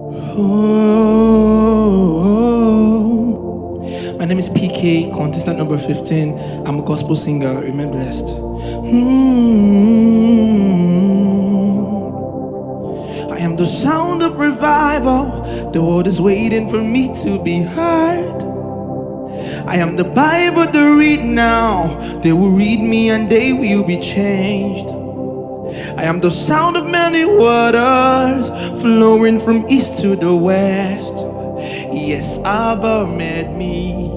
Oh, my name is Peekay, contestant number 15. I'm a gospel singer. Remain blessed. I am the sound of revival. The world is waiting for me to be heard. I am the Bible they read now. They will read me and they will be changed. I am the sound of many waters flowing from east to the west. Yes, Abba made me.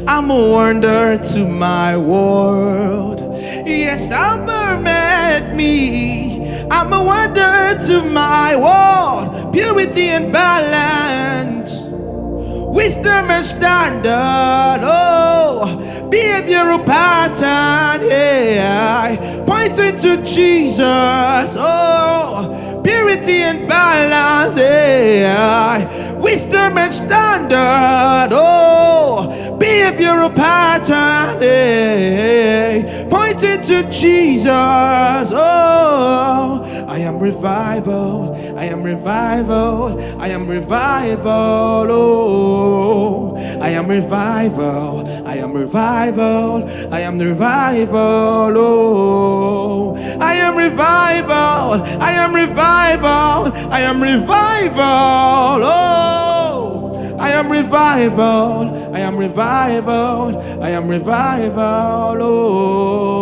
I'm a wonder to my world. Yes, Abba made me. I'm a wonder to my world. Purity and balance, wisdom and standard, oh, behavioral pattern, yeah, pointing to Jesus, oh, purity and balance, yeah, wisdom and standard, oh, behavioral pattern, yeah, pointing to Jesus, oh, I am revival, I am revival, I am revival, oh, I am revival, I am revival, I am revival, oh, I am revival, I am revival, I am revival, oh, I am revival, I am revival, I am revival, oh,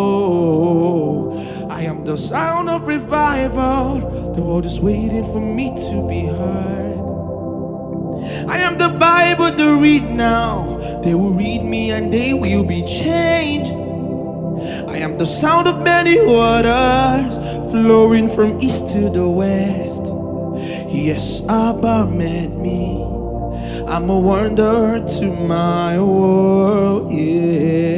I am the sound of revival. The world is waiting for me to be heard. I am the Bible they read now. They will read me and they will be changed. I am the sound of many waters flowing from east to the west. Yes, Abba made me. I'm a wonder to my world, yeah.